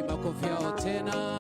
makofi yao tena.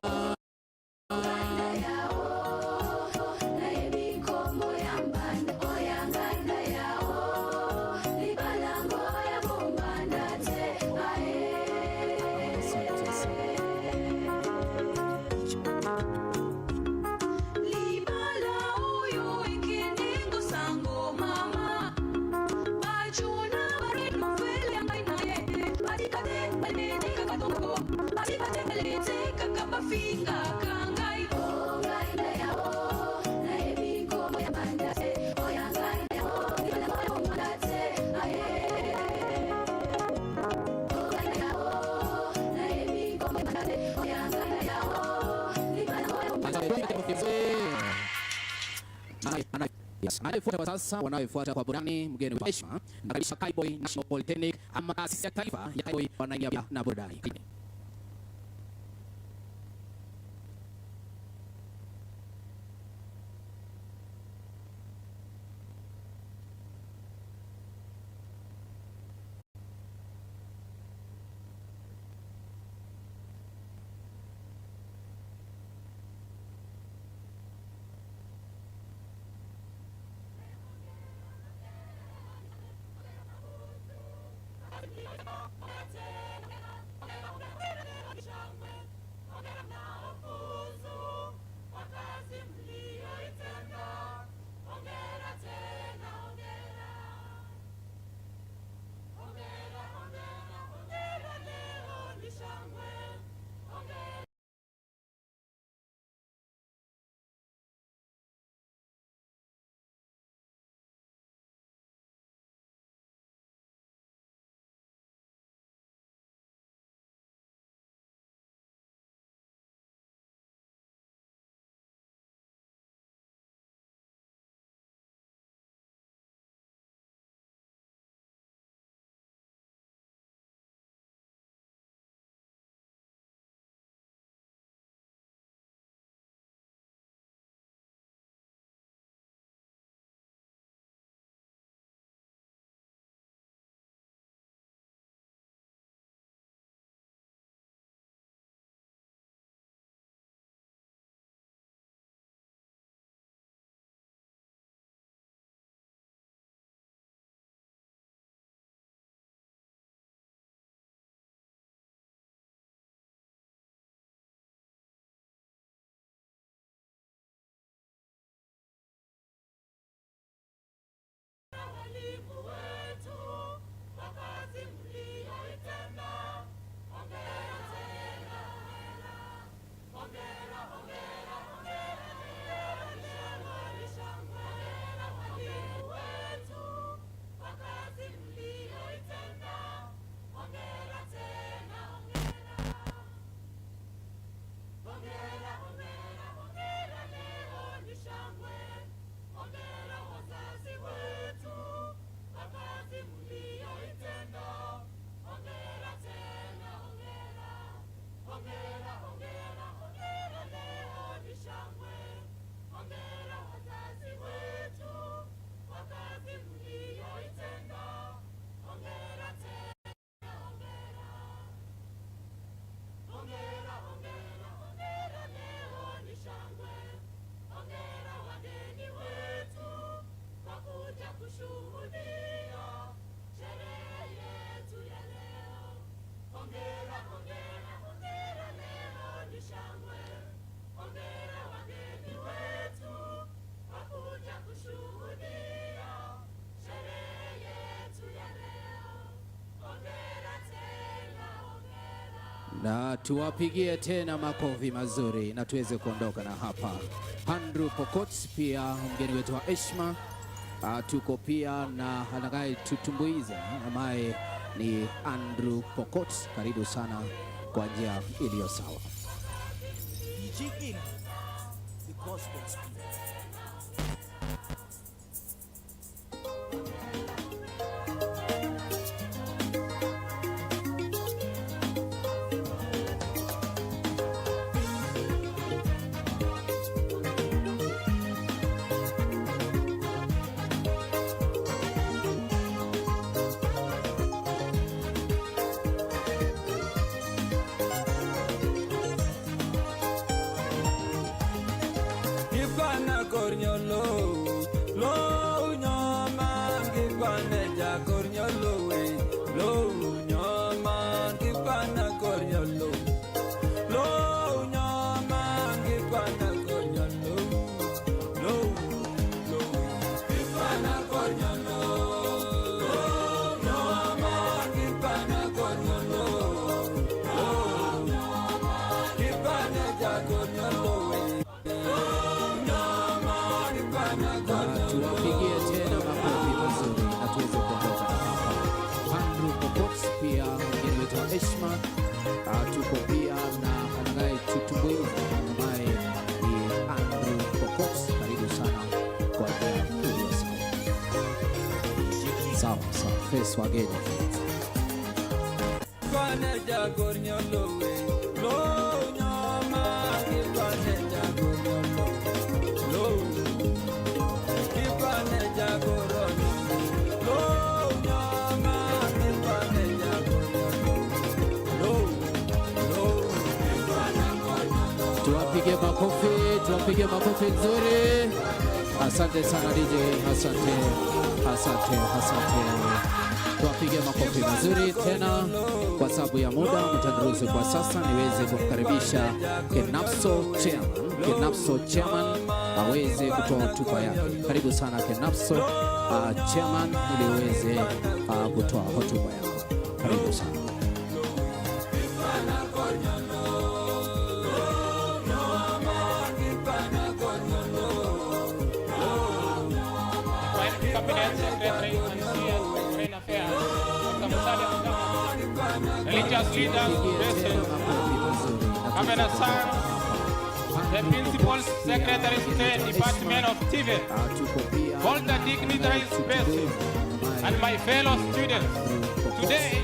Anayefuata sasa, wanaofuata kwa burudani, mgeni wa heshima na Kaiboi National Polytechnic ama taasisi ya taifa ya Kaiboi wanaingia na burudani. Na tuwapigie tena makofi mazuri na tuweze kuondoka na hapa. Andrew Pokot pia mgeni wetu wa heshima. Tuko pia na anagai tutumbuiza ambaye ni Andrew Pokot. Karibu sana kwa njia iliyo sawa. face wageni. Tuwapige makofi nzuri. Asante sana DJ, asante. Tuwapige makofi mazuri tena. Kwa sababu ya muda mtaniruhusu kwa sasa niweze kumkaribisha Kenapso Chairman aweze kutoa hotuba yake. Karibu sana Kenapso Chairman ili uweze kutoa hotuba yako. Karibu sana. Religious leaders present, Governor San, the Principal Secretary State Department of TVET, all the dignitaries present, and my fellow students. Today,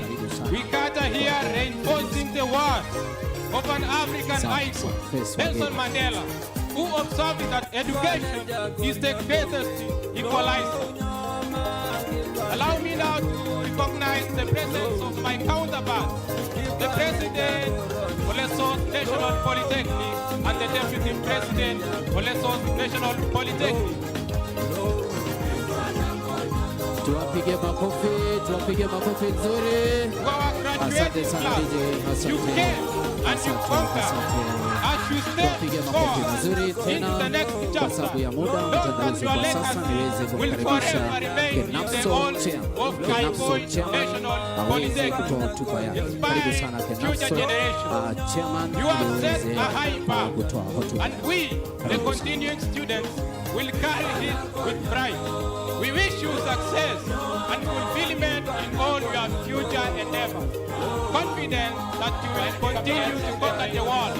we gather here reinforcing the words of an African icon, Nelson Mandela, who observed that education is the greatest equalizer. Allow me now to recognize the presence of my counterpart, the President of Lesotho National Polytechnic and the Deputy President of Lesotho National Polytechnic. Tuwapige makofi nzuri. Asante sana DJ, you came and you conquered. As you step forward into the next chapter, those that your legacy will forever remain in the halls of Kaiboi National Polytechnic, inspiring future generations. You have set a high bar, and we, the continuing students, will carry it with pride. We wish you success and fulfillment in all your future endeavors. Confident that you will continue to conquer the world,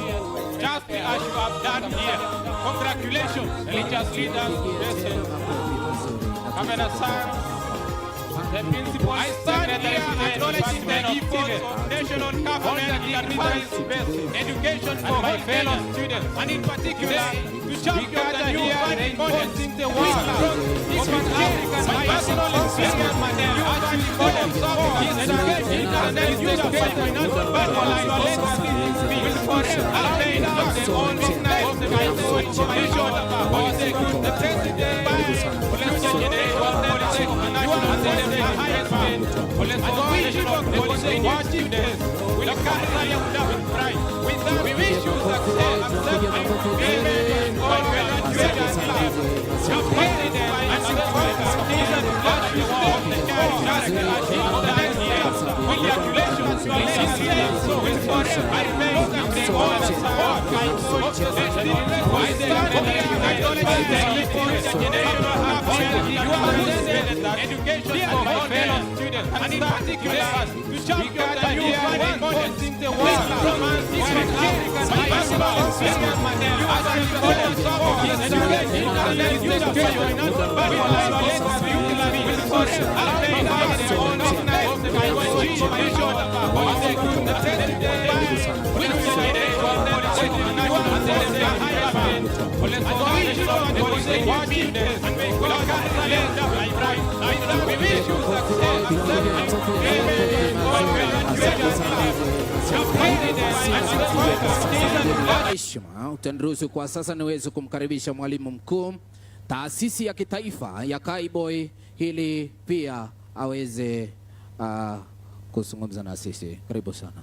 just as you have done here. Congratulations, religious leaders present. Governor San, the Principal I stand here acknowledging the efforts of national government in advancing education for my fellow students, and in particular, to champion the new reinforcing the world of an African personal experience Mandela, as you follow his education and the future financial battle line legacy will forever remain as the only night of the information about the president by future generation politics and national the highest bid for the continuing students will carry out with pride. With that, we wish you success, acceptance, payment, and all graduates in life. Your president and the conqueror is a blood you of the character of the next year. Congratulations, religious leaders will forever remain as the honor support of the nation. I stand here acknowledging the efforts of generational happiness. You are presented that education for all fellow students, and in particular, to champion the new reinforcing the world from an African personal experience Mandela. As you follow support his education and the future financial battle legacy will forever remain as the honor of the information of the president will generate politics and national the highest bid for the education of the students and make all calculated by pride. We wish you success, acceptance, payment, and all graduates in life. Your president and the conqueror Heshima, utaniruhusu kwa sasa niweze kumkaribisha mwalimu mkuu taasisi ya kitaifa ya Kaiboi ili pia aweze kuzungumza na sisi. Karibu sana.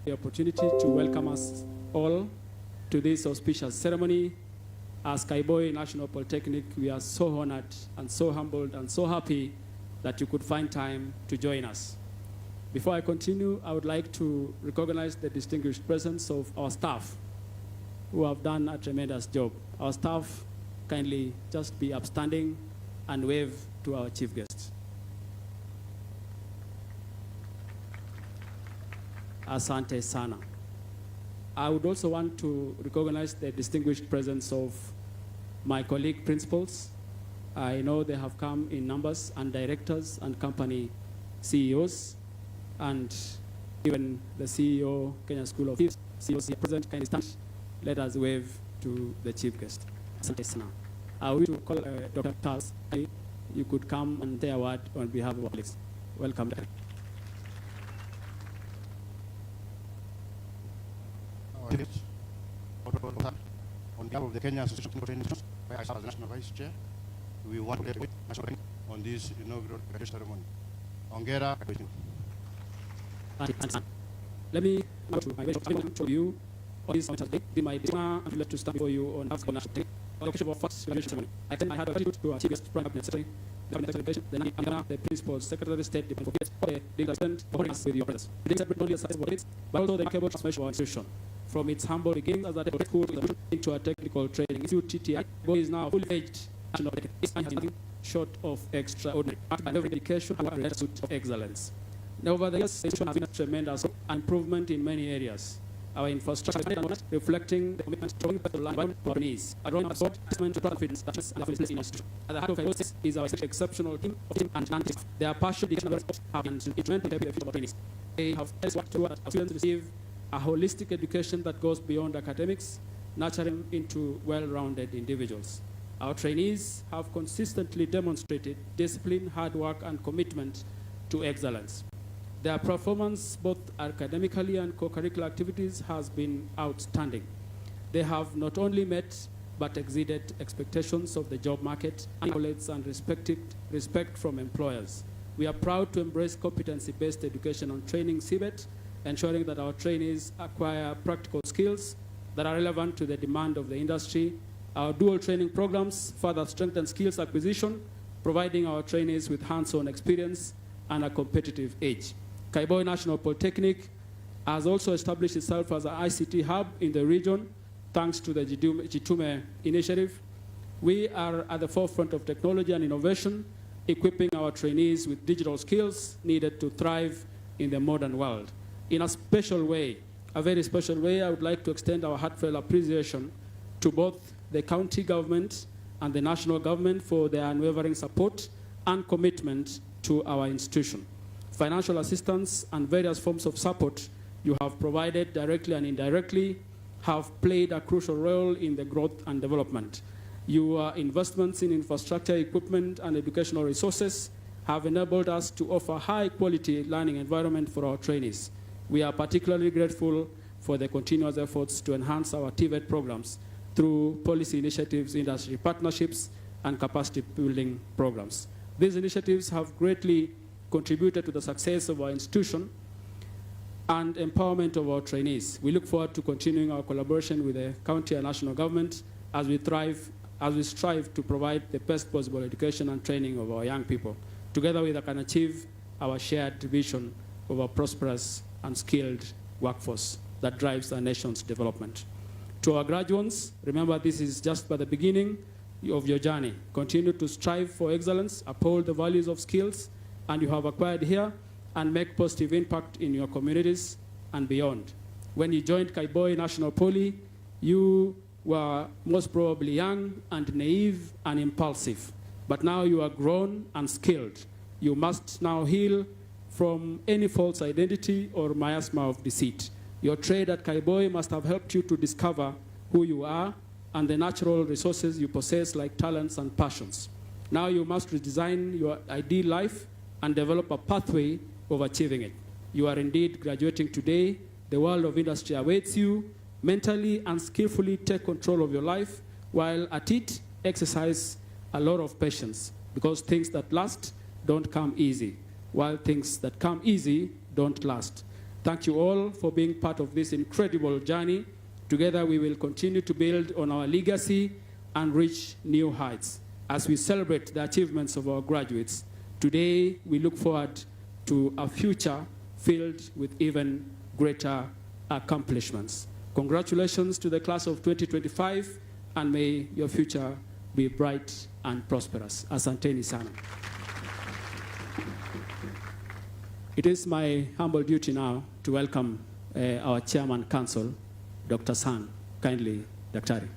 the opportunity to welcome us all to this auspicious ceremony. As Kaiboi National Polytechnic, we are so honored and so humbled and so happy that you could find time to join us. Before I continue, I would like to recognize the distinguished presence of our staff who have done a tremendous job. Our staff, kindly just be upstanding and wave to our chief guest. Asante sana. I would also want to recognize the distinguished presence of my colleague principals. I know they have come in numbers, and directors and company CEOs, and even the CEO, Kenya School of Thieves, CEOs here present, kindly stand. Let us wave to the chief guest. Asante sana. I wish to call Dr. Tals. You could come and say a word on behalf of our colleagues. Welcome. On behalf of the Kenya Association of Trainers, where I serve as the National Vice Chair, we want to get on this inaugural graduation ceremony. Ongera. Let me to you on this today. My honor and privilege to stand before you on national day, on the occasion of our first graduation ceremony. I think I had a gratitude to our chief guest, Prime Minister, the Nandi, the Principal Secretary of State, for the President, for us with your presence. It is not only a success for it, but also the remarkable transformation of our institution. From its humble beginnings as a technical school into a technical training institute, TTI, Kaiboi is now fully-fledged national polytechnic. It's nothing short of extraordinary, and every dedication and pursuit of excellence. Now, over the years, the institution has been a tremendous improvement in many areas. Our infrastructure is reflecting the commitment to the land for our needs. A growing support, testament to confidence that is in our institution. At the heart of Kaiboi is our exceptional team of team and Nandi. They are passionate have been instrumental in the future of our trainees. They have worked toward our students receive a holistic education that goes beyond academics, nurturing into well-rounded individuals. Our trainees have consistently demonstrated discipline, hard work, and commitment to excellence. Their performance, both academically and co-curricular activities, has been outstanding. They have not only met, but exceeded expectations of the job market, accolades, and respect from employers. We are proud to embrace competency-based education on training CBET, ensuring that our trainees acquire practical skills that are relevant to the demand of the industry. Our dual training programs further strengthen skills acquisition, providing our trainees with hands-on experience and a competitive edge. Kaiboi National Polytechnic has also established itself as an ICT hub in the region, thanks to the Jitume initiative. We are at the forefront of technology and innovation, equipping our trainees with digital skills needed to thrive in the modern world. In a special way, a very special way, I would like to extend our heartfelt appreciation to both the county government and the national government for their unwavering support and commitment to our institution. Financial assistance and various forms of support you have provided directly and indirectly have played a crucial role in the growth and development. Your investments in infrastructure, equipment, and educational resources have enabled us to offer high-quality learning environment for our trainees. We are particularly grateful for the continuous efforts to enhance our TVET programs through policy initiatives, industry partnerships, and capacity building programs. These initiatives have greatly contributed to the success of our institution and empowerment of our trainees. We look forward to continuing our collaboration with the county and national government as we strive to provide the best possible education and training of our young people. Together we can achieve our shared vision of a prosperous and skilled workforce that drives our nation's development. To our graduates, remember this is just but the beginning of your journey. Continue to strive for excellence, uphold the values of skills and you have acquired here, and make positive impact in your communities and beyond. When you joined Kaiboi National Poly, you were most probably young and naive and impulsive, but now you are grown and skilled. You must now heal from any false identity or miasma of deceit. Your trade at Kaiboi must have helped you to discover who you are and the natural resources you possess like talents and passions. Now you must redesign your ideal life and develop a pathway of achieving it. You are indeed graduating today. The world of industry awaits you. Mentally and skillfully take control of your life, while at it, exercise a lot of patience, because things that last don't come easy, while things that come easy don't last. Thank you all for being part of this incredible journey. Together we will continue to build on our legacy and reach new heights as we celebrate the achievements of our graduates. Today we look forward to a future filled with even greater accomplishments. Congratulations to the class of 2025, and may your future be bright and prosperous. Asanteni sana. It is my humble duty now to welcome our Chairman Council, Dr. San. Kindly, Daktari.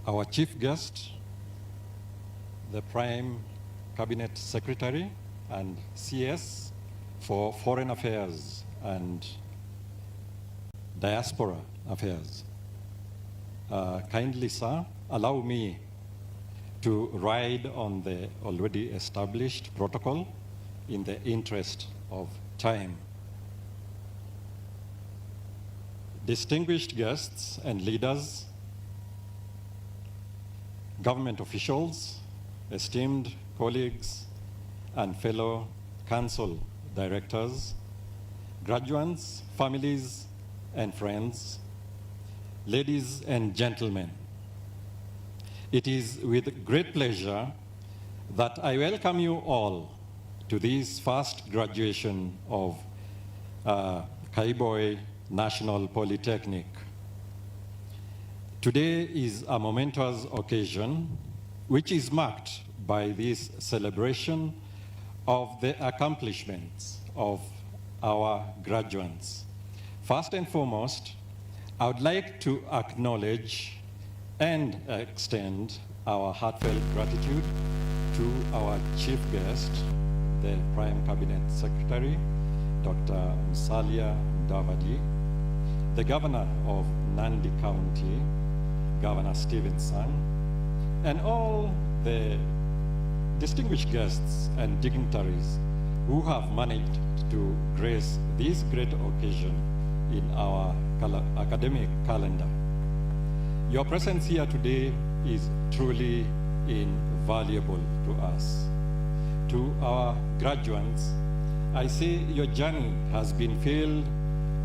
Our chief guest, the Prime Cabinet Secretary and CS for Foreign Affairs and Diaspora Affairs. Kindly, sir, allow me to ride on the already established protocol in the interest of time. Distinguished guests and leaders, government officials, esteemed colleagues, and fellow council directors, graduates, families, and friends, ladies and gentlemen, it is with great pleasure that I welcome you all to this first graduation of Kaiboi National Polytechnic. Today is a momentous occasion which is marked by this celebration of the accomplishments of our graduates. First and foremost, I would like to acknowledge and extend our heartfelt gratitude to our chief guest, the Prime Cabinet Secretary, Dr. Musalia, the Governor of Nandi County, Governor Stevenson, and all the distinguished guests and dignitaries who have managed to grace this great occasion in our academic calendar. Your presence here today is truly invaluable to us. To our graduates, I say your journey has been filled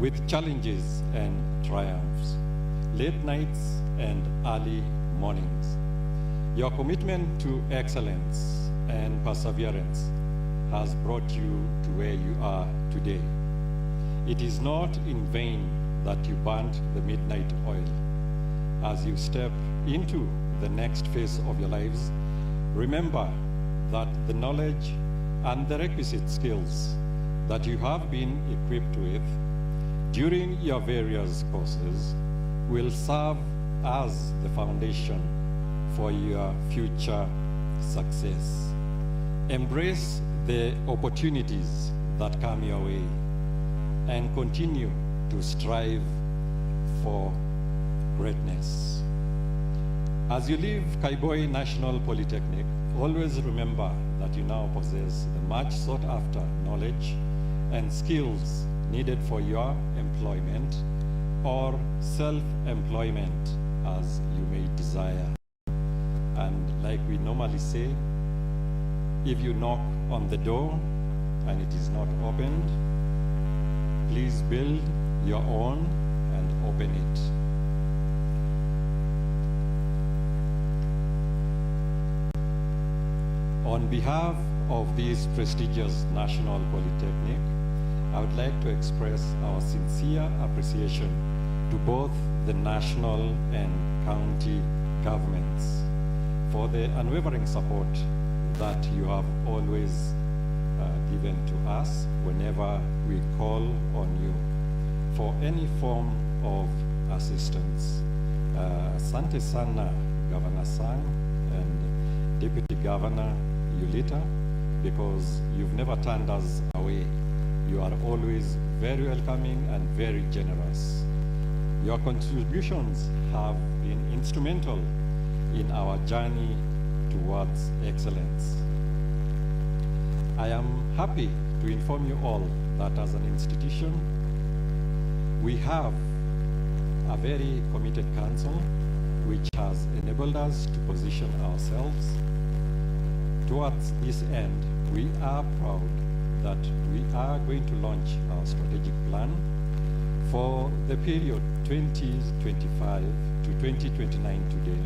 with challenges and triumphs, late nights and early mornings. Your commitment to excellence and perseverance has brought you to where you are today. It is not in vain that you burnt the midnight oil. As you step into the next phase of your lives, remember that the knowledge and the requisite skills that you have been equipped with during your various courses will serve as the foundation for your future success. Embrace the opportunities that come your way and continue to strive for greatness. As you leave Kaiboi National Polytechnic, always remember that you now possess the much sought after knowledge and skills needed for your employment or self-employment as you may desire. And like we normally say, if you knock on the door and it is not opened, please build your own and open it. On behalf of this prestigious National Polytechnic, I would like to express our sincere appreciation to both the national and county governments for the unwavering support that you have always given to us whenever we call on you for any form of assistance. Asante sana, Governor Sang and Deputy Governor Yulita, because you've never turned us away. You are always very welcoming and very generous. Your contributions have been instrumental in our journey towards excellence. I am happy to inform you all that as an institution, we have a very committed council which has enabled us to position ourselves. Towards this end, we are proud that we are going to launch our strategic plan for the period 2025 to 2029 today.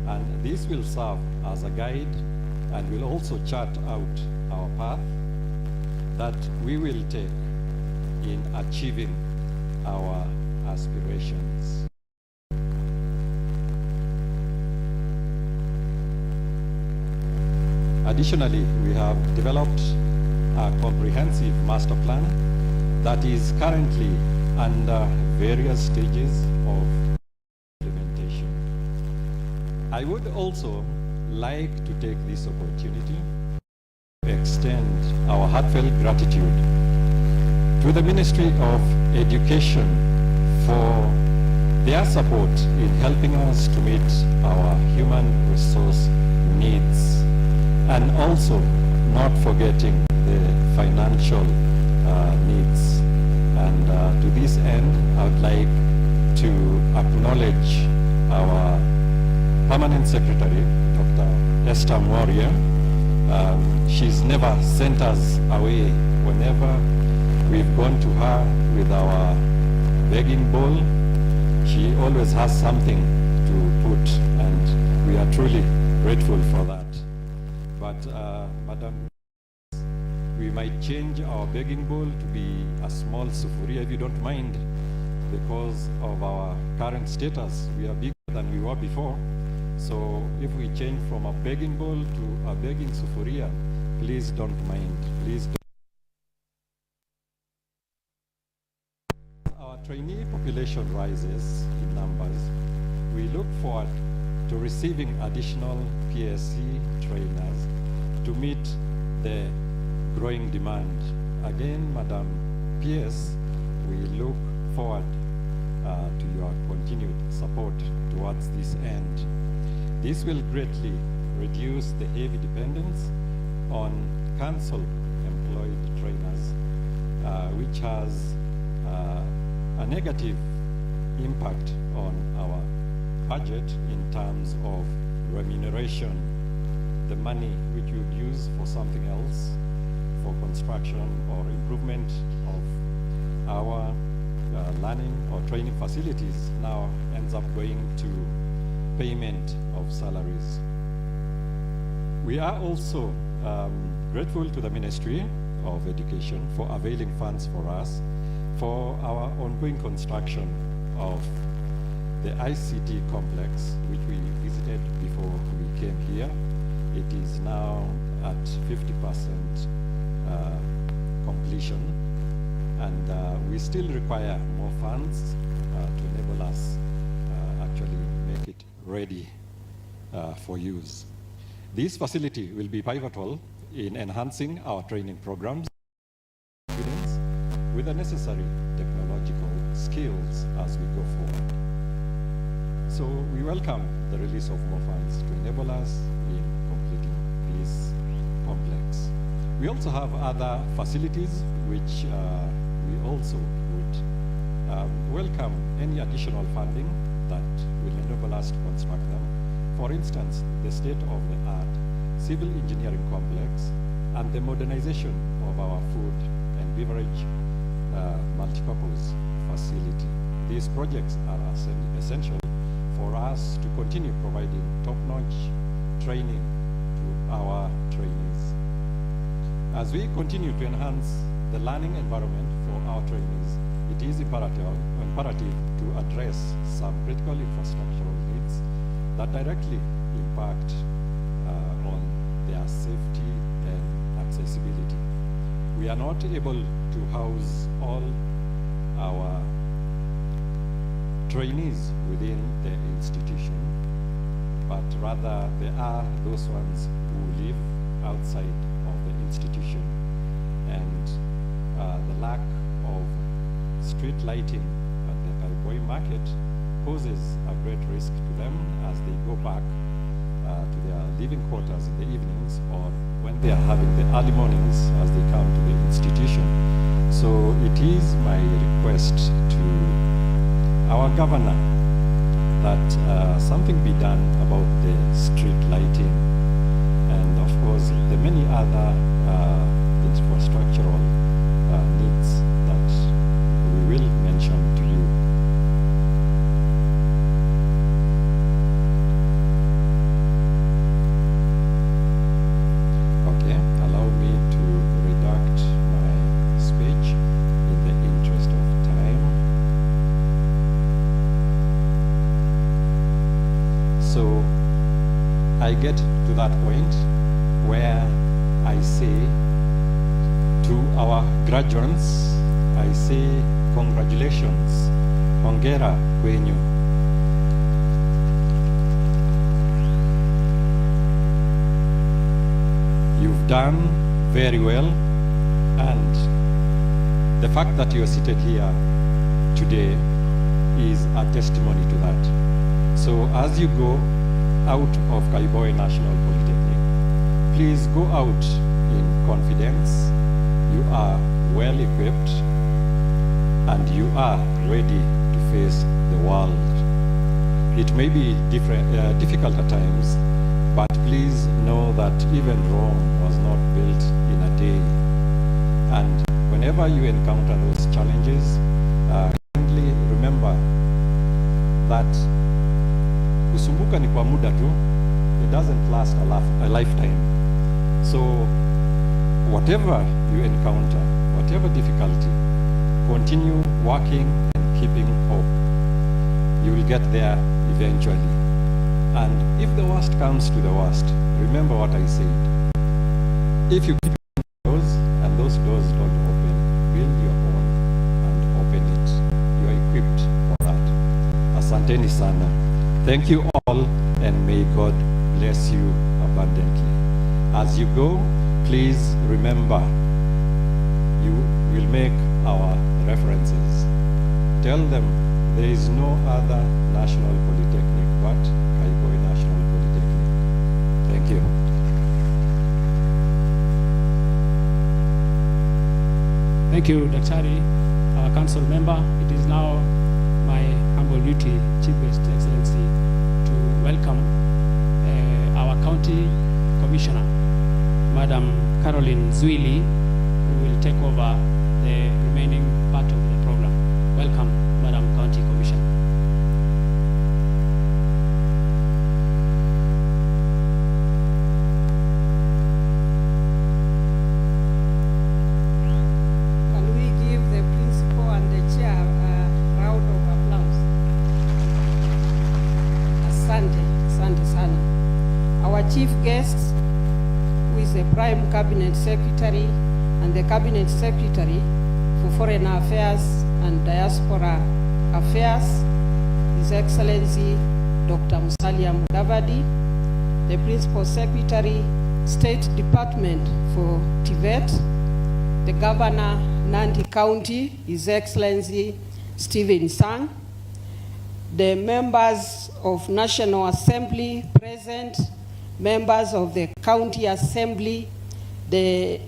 And this will serve as a guide and will also chart out our path that we will take in achieving our aspirations. Additionally, we have developed a comprehensive master plan that is currently under various stages of implementation. I would also like to take this opportunity to extend our heartfelt gratitude to the Ministry of Education for their support in helping us to meet our human resource needs, and also not forgetting the financial needs. And to this end, I would like to acknowledge our Permanent Secretary, Dr. Esther Moria. She's never sent us away whenever we've gone to her with our begging bowl. She always has something to put, and we are truly grateful for that. But Madam, we might change our begging bowl to be a small sufuria, if you don't mind, because of our current status. We are bigger than we were before. So if we change from a begging bowl to a begging sufuria, please don't mind. Please don't. Our trainee population rises in numbers, we look forward to receiving additional PSC trainers to meet the growing demand. Again, Madam PS, we look forward to your continued support towards this end. This will greatly reduce the heavy dependence on council-employed trainers, which has a negative impact on our budget in terms of remuneration, the money which we would use for something else, for construction or improvement of our learning or training facilities, now ends up going to payment of salaries. We are also grateful to the Ministry of Education for availing funds for us for our ongoing construction of the ICT complex, which we visited before we came here. It is now at 50% completion, and we still require more funds to enable us actually make it ready for use. This facility will be pivotal in enhancing our training programs with the necessary technological skills as we go forward. So we welcome the release of more funds to enable us in completing this complex. We also have other facilities which we also would welcome any additional funding that will enable us to construct them. For instance, the state-of-the-art civil engineering complex and the modernization of our food and beverage multipurpose facility. These projects are essential for us to continue providing top-notch training to our trainees. As we continue to enhance the learning environment for our trainees, it is imperative to address some critical infrastructural needs that directly impact on their safety and accessibility. We are not able to house all our trainees within the institution, but rather there are those ones who live outside of the institution, and the lack of street lighting at the Kaiboi market poses a great risk to them as they go back to their living quarters in the evenings, or when they are having the early mornings as they come to the institution. So it is my request to our governor that something be done about the street lighting, and of course the many other infrastructural needs that we will mention to you. Okay, allow me to redact my speech in the interest of time. So I get to that point where I say to our graduates, I say congratulations, hongera kwenyu. You've done very well, and the fact that you are seated here today is a testimony to that. So as you go out of Kaiboi National Polytechnic, please go out in confidence. You are well equipped and you are ready to face the world. It may be difficult at times, but please know that even Rome was not built in a day. And whenever you encounter those challenges, kindly remember that kusumbuka ni kwa muda tu. It doesn't last a lifetime. So whatever you encounter, whatever difficulty, continue working and keeping hope. You will get there eventually. And if the worst comes to the worst, remember what I said. If you keep doors and those doors don't open, build your own and open it. You are equipped for that. Asanteni sana. Thank you all, and may God bless you abundantly. As you go, please remember, you will make our references. Tell them there is no other national polytechnic but Kaiboi National Polytechnic. Thank you. Thank you, Daktari, our council member. It is now my humble duty, Chief Guest Excellency, to welcome our county commissioner, Madam Caroline Zwili, who will take over the remaining part of the program. Welcome, Madam County Commissioner. Can we give the principal and the chair a round of applause? Asante, asante sana. Our chief guest, who is the Prime Cabinet Secretary and the Cabinet Secretary for Foreign Affairs and Diaspora Affairs, His Excellency Dr. Musalia, the Principal Secretary, State Department for Tibet, the Governor, Nandi County, His Excellency Stephen Sang, the members of National Assembly present, members of the County Assembly, the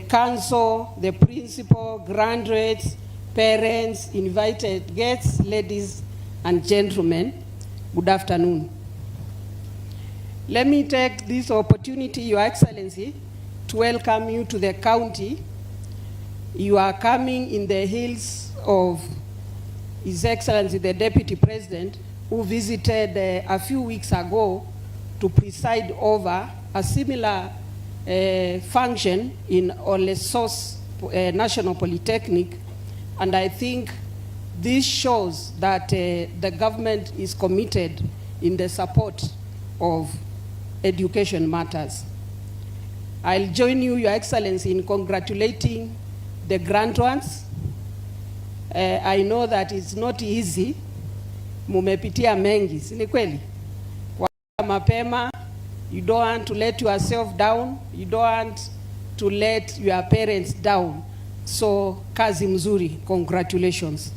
council, the principal, graduates, parents, invited guests, ladies and gentlemen, good afternoon. Let me take this opportunity, Your Excellency, to welcome you to the county. You are coming in the heels of His Excellency, the Deputy President, who visited a few weeks ago to preside over a similar function in Olesos National Polytechnic. And I think this shows that the government is committed in the support of education matters. I'll join you, Your Excellency, in congratulating the graduates. I know that it's not easy. Mumepitia mengi, si ni kweli? Kwa mapema, you don't want to let yourself down, you don't want to let your parents down. So, kazi mzuri, congratulations.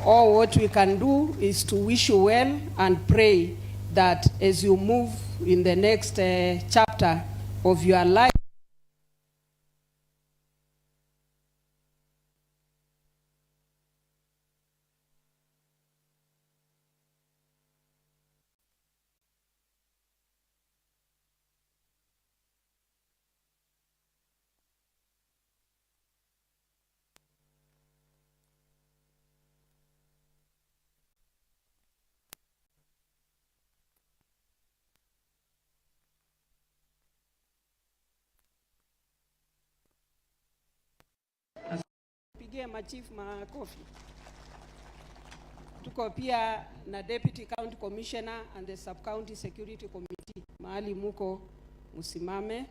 All what we can do is to wish you well and pray that as you move in the next chapter of your life, pigie machief makofi. Tuko pia na Deputy County Commissioner and the Sub-County Security Committee. Mahali muko musimame.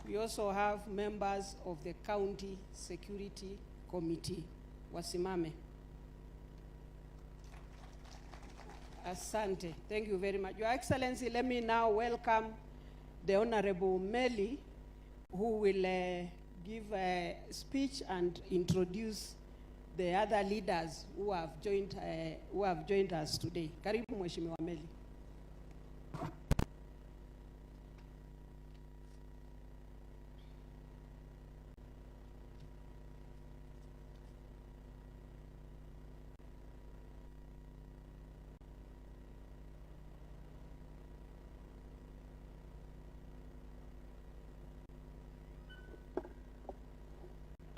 We also have members of the County Security Committee. Wasimame. Asante. Thank you very much. Your Excellency, let me now welcome the Honorable Meli, who will give a speech and introduce the other leaders who have joined us today. Karibu Mheshimiwa Meli.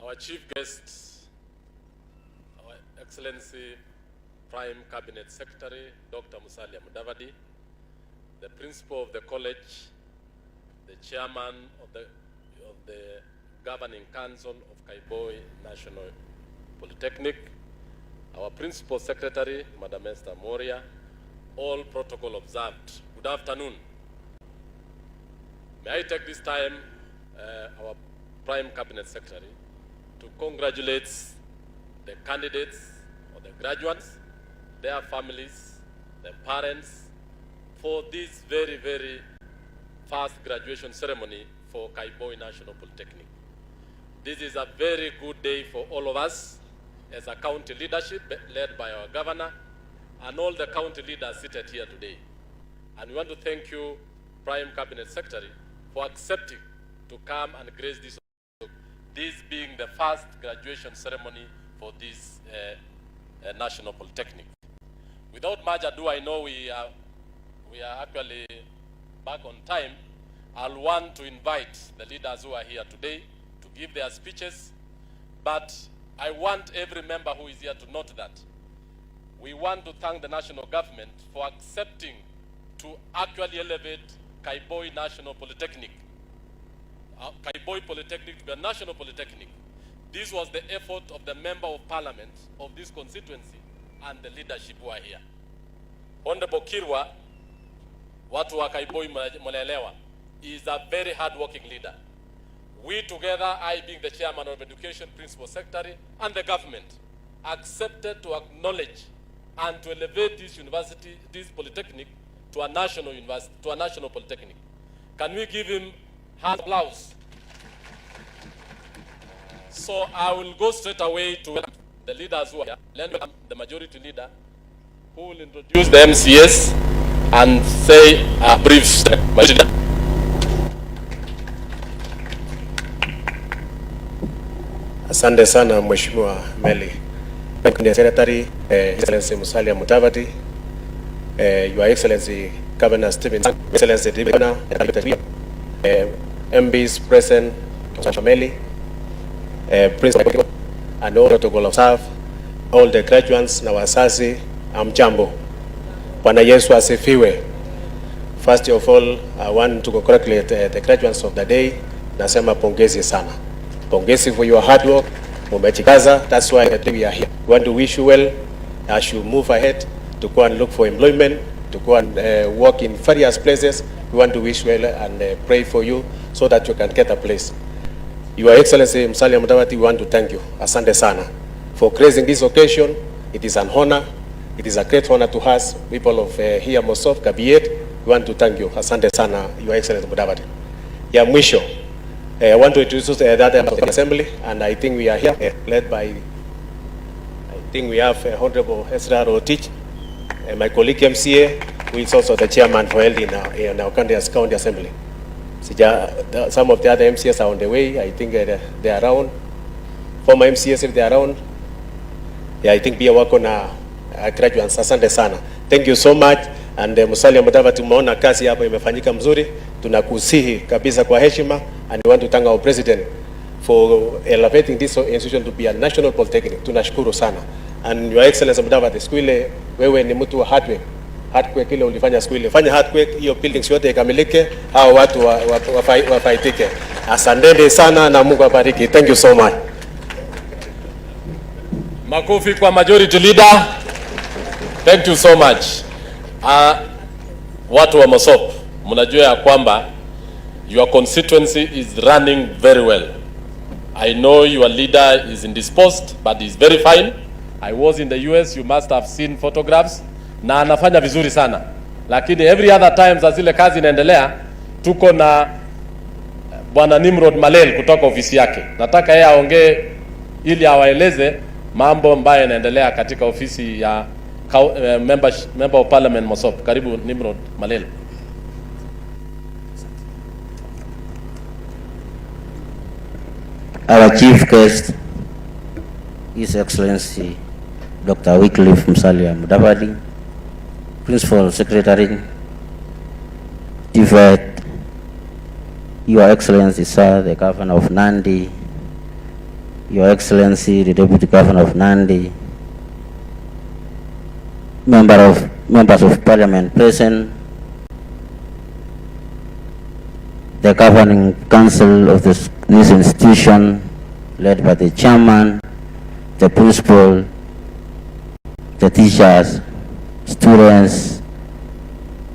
Our Chief Guest, Our Excellency Prime Cabinet Secretary, Dr. Musalia, the Principal of the College, the Chairman of the Governing Council of Kaiboi National Polytechnic, our Principal Secretary, Madam Esther Moria, all protocol observed. Good afternoon. May I take this time, our Prime Cabinet Secretary, to congratulate the candidates or the graduates, their families, their parents, for this very, very fast graduation ceremony for Kaiboi National Polytechnic. This is a very good day for all of us as a county leadership led by our governor and all the county leaders seated here today. And we want to thank you, Prime Cabinet Secretary, for accepting to come and grace this being the first graduation ceremony for this National Polytechnic. Without much ado, I know we are actually back on time. I'll want to invite the leaders who are here today to give their speeches, but I want every member who is here to note that we want to thank the national government for accepting to actually elevate Kaiboi National Polytechnic, Kaiboi Polytechnic to be a national polytechnic. This was the effort of the member of parliament of this constituency and the leadership who are here. Honorable Kirwa, watu wa Kaiboi mnaelewa, is a very hard-working leader. We together, I being the chairman of education, principal secretary, and the government, accepted to acknowledge and to elevate this university, this polytechnic, to a national university, to a national polytechnic. Can we give him hand applause? So I will go straight away to the leaders who are here. Let me welcome the majority leader who will introduce the MCS and say a brief statement. Asante sana Mheshimiwa Meli. Secretary, Excellency Musalia Mudavadi, Your Excellency Governor Stephen, Excellency Governor, MBs present, Meli, Principal and all protocol of staff, all the graduates na wazazi, amjambo. Bwana Yesu asifiwe. First of all, I want to congratulate the graduates of the day. Nasema pongezi sana. Pongezi for your hard work. Mumejikaza. That's why we are here. We want to wish you well as you move ahead to go and look for employment, to go and work in various places. We want to wish you well and pray for you so that you can get a place. Your Excellency Musalia Mudavadi, we want to thank you. Asante sana for gracing this occasion. It is an honor. It is a great honor to us, people of here Mosop, Kabiet. We want to thank you. Asante sana, Your Excellency Mudavadi. Ya mwisho, I want to introduce the other of the assembly, and I think we are here led by, I think we have Honorable Ezra Rotich, my colleague MCA, who is also the chairman for held in our county assembly. Some of the other MCS are on the way. I think they are around. Former MCS, if they are around, yeah, I think pia wako na graduates. Asante sana. Thank you so much. And Musalia Mudavadi, tumeona kazi hapa imefanyika mzuri. Tunakusihi kabisa kwa heshima, and we want to thank our president for elevating this institution to be a national polytechnic. Tunashukuru sana. And Your Excellency Mudavadi, siku ile wewe ni mtu wa hardwork ile ulifanya siku ile. Fanya hardwork, hiyo buildings yote ikamilike, hao watu wafaidike. Asante sana na Mungu abariki. Thank you so much. Makofi kwa majority leader. Thank you so much. Watu wa Mosop, mnajua ya kwamba your constituency is running very well. I know your leader is indisposed, but he's very fine. I was in the US, you must have seen photographs. Na anafanya vizuri sana. Lakini every other time za zile kazi inaendelea, tuko na Bwana Nimrod Malel kutoka ofisi yake. Nataka yeye aongee ili awaeleze mambo ambayo yanaendelea katika ofisi ya member of parliament Mosop. Karibu Nimrod Malel. Our chief guest, His Excellency Dr. Wycliffe Musalia Mudavadi, Principal Secretary, DVET, Your Excellency Sir, the Governor of Nandi, Your Excellency, the Deputy Governor of Nandi, members of Parliament present, the Governing Council of this institution, led by the Chairman, the Principal, the teachers, students,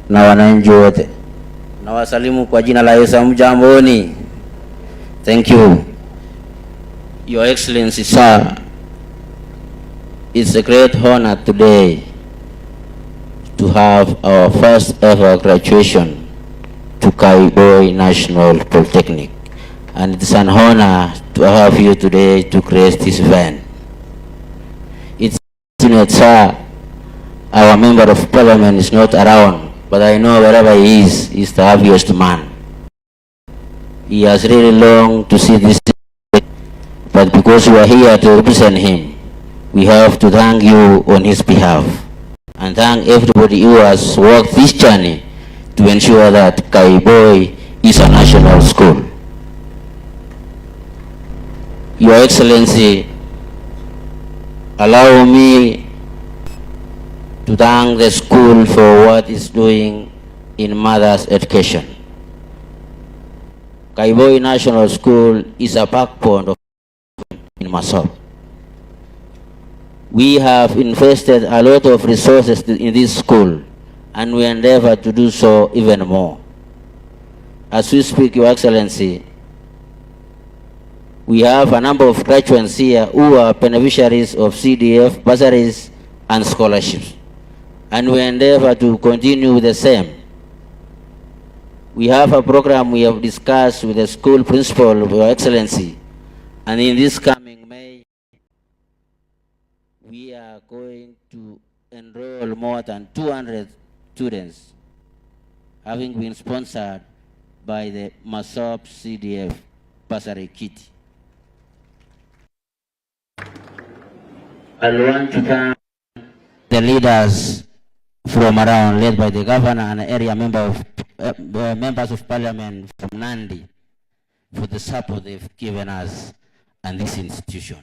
na wananchi wote. Na wasalimu kwa jina la Yesu. Mjamboni. Thank you. Your Excellency Sir, it's a great honor today to have our first ever graduation to Kaiboi National Polytechnic. And it's an honor to have you today to grace this event. It's fortunate, sir, our member of parliament is not around, but I know wherever he is, he's the happiest man. He has really longed to see this, but because you are here to represent him, we have to thank you on his behalf, and thank everybody who has worked this journey to ensure that Kaiboi is a national school. Your Excellency, allow me to thank the school for what it's doing in mothers' education. Kaiboi National School is a backbone of in Mosop. We have invested a lot of resources in this school, and we endeavor to do so even more. As we speak, Your Excellency, we have a number of graduates here who are beneficiaries of CDF, bursaries, and scholarships, and we endeavor to continue with the same. We have a program we have discussed with the school principal, Your Excellency, and in this coming May, going to enroll more than 200 students, having been sponsored by the MASOP CDF bursary kit. I want to thank the leaders from around, led by the governor and area members of parliament from Nandi, for the support they've given us and this institution.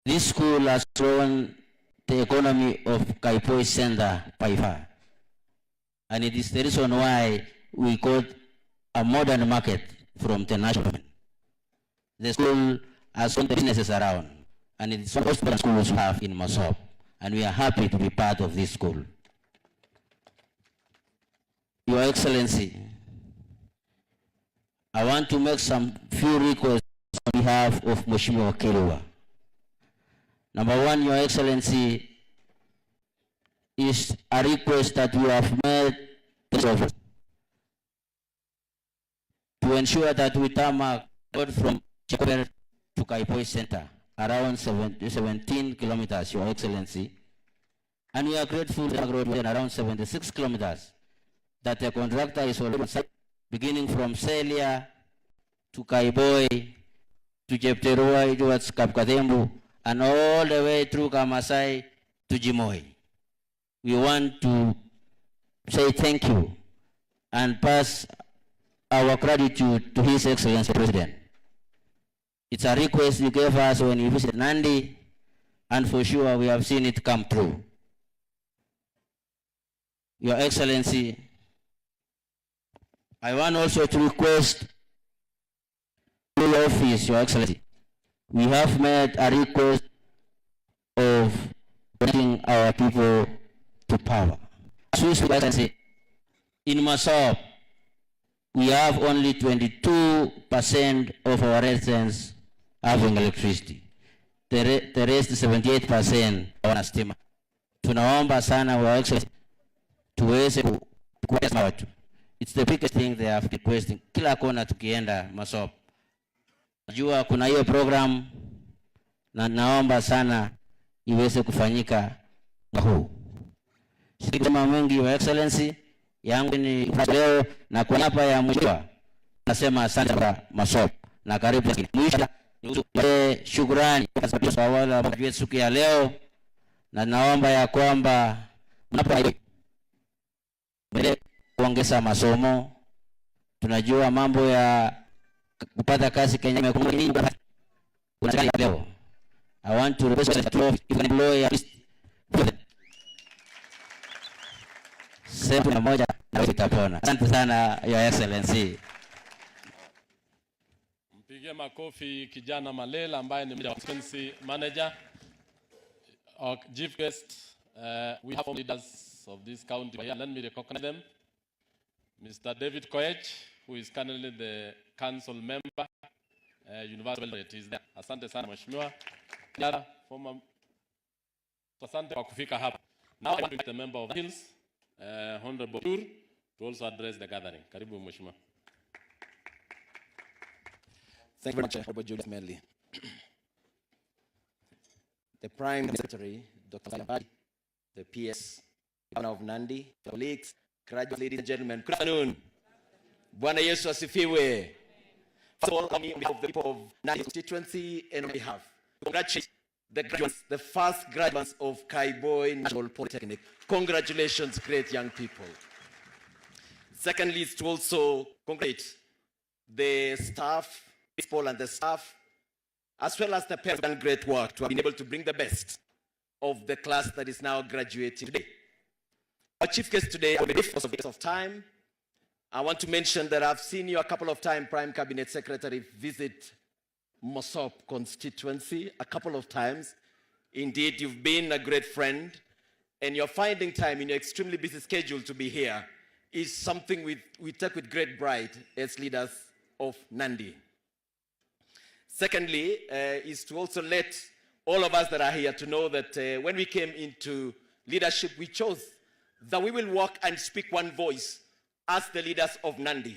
This school has grown the economy of Kaiboi Center by far. And it is the reason why we got a modern market from the national government. The school has grown the businesses around, and it's one of the schools we have in Masop. And we are happy to be part of this school. Your Excellency, I want to make some few requests on behalf of Mheshimiwa Kilwa. Number one, Your Excellency, is a request that we have made to ensure that we tarmac road from Chakwer to Kaiboi Center, around 17 kilometers, Your Excellency. And we are grateful that road within around 76 kilometers, that the contractor is already on site, beginning from Musalia to Kaiboi, to Jepteroi, towards Kapkadembu, and all the way through Kamasai to Jimoi. We want to say thank you and pass our gratitude to His Excellency President. It's a request you gave us when you visited Nandi, and for sure we have seen it come true. Your Excellency, I want also to request the office, Your Excellency. We have made a request of bringing our people to power. As we speak, Excellency, in Masop, we have only 22% of our residents having electricity. The rest 78% hawana stima. Tunaomba sana Your Excellency tuweze kuweza watu. It's the biggest thing they have requesting. Kila kona tukienda Masop. Najua kuna hiyo program na naomba sana iweze kufanyika mwaka huu. Sikusema mengi Your Excellency, yangu ni leo na kwa hapa ya mwisho nasema asante kwa Masop na karibu mwisho ni shukrani kwa wale ambao siku ya leo, na naomba ya kwamba mnapo kuongeza masomo. Tunajua mambo ya kupata kazi Kenya imekuwa leo. I want to request that you employ at least sehemu moja na utapona. Asante sana Your Excellency. Mpige makofi kijana Malela ambaye ni constituency manager. Our chief guest, we have leaders of this county here. Let me recognize them. Mr. David Koech, who is currently the council member, University is there. Asante sana mheshimiwa. Asante kwa kufika hapa. Now I want to invite the member of the Hills, Honorable Tur, to also address the gathering. Karibu mheshimiwa. Thank you very much, Honorable Julius Medley. The Prime Secretary, Dr. Kaiboi, the PS, Governor of Nandi, colleagues, graduates, ladies and gentlemen, good afternoon. Bwana Yesu asifiwe. First of all, on behalf of the people of Nandi constituency and on behalf, congratulate the graduates, the first graduates of Kaiboi National Polytechnic. Congratulations, great young people. Secondly, is to also congratulate the staff, principal and the staff, as well as the parents who have done great work to have been able to bring the best of the class that is now graduating today. Our chief guest today, because of time, I want to mention that I've seen you a couple of times, Prime Cabinet Secretary, visit Masop constituency a couple of times. Indeed, you've been a great friend, and you're finding time in your extremely busy schedule to be here is something we take with great pride as leaders of Nandi. Secondly, is to also let all of us that are here to know that when we came into leadership, we chose that we will walk and speak one voice as the leaders of Nandi.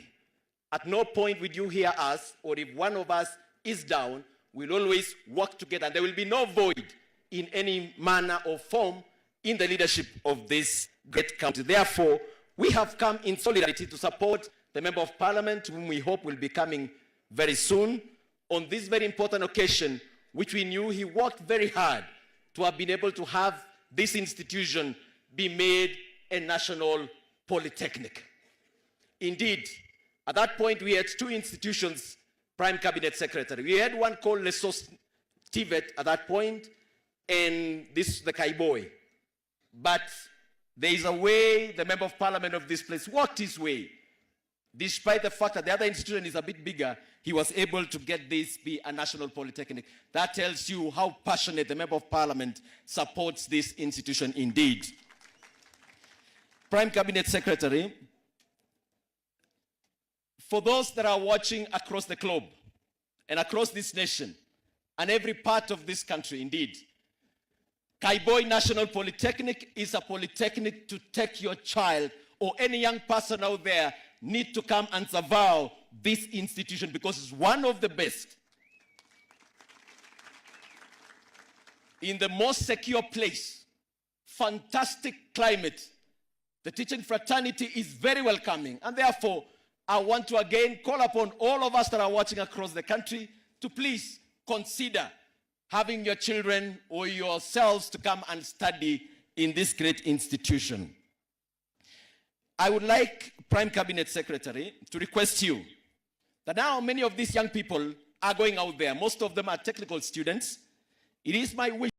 At no point would you hear us, or if one of us is down, will always work together. There will be no void in any manner or form in the leadership of this great country. Therefore, we have come in solidarity to support the Member of Parliament, whom we hope will be coming very soon, on this very important occasion, which we knew he worked very hard to have been able to have this institution be made a national polytechnic. Indeed, at that point, we had two institutions, Prime Cabinet Secretary. We had one called Lesos TVET at that point, and this the Kaiboi. But there is a way the Member of Parliament of this place worked his way. Despite the fact that the other institution is a bit bigger, he was able to get this be a national polytechnic. That tells you how passionate the Member of Parliament supports this institution indeed. Prime Cabinet Secretary, for those that are watching across the globe and across this nation and every part of this country indeed, Kaiboi National Polytechnic is a polytechnic to take your child or any young person out there need to come and survive this institution because it's one of the best. In the most secure place, fantastic climate, the teaching fraternity is very welcoming, and therefore I want to again call upon all of us that are watching across the country to please consider having your children or yourselves to come and study in this great institution. I would like Prime Cabinet Secretary to request you that now many of these young people are going out there. Most of them are technical students. It is my wish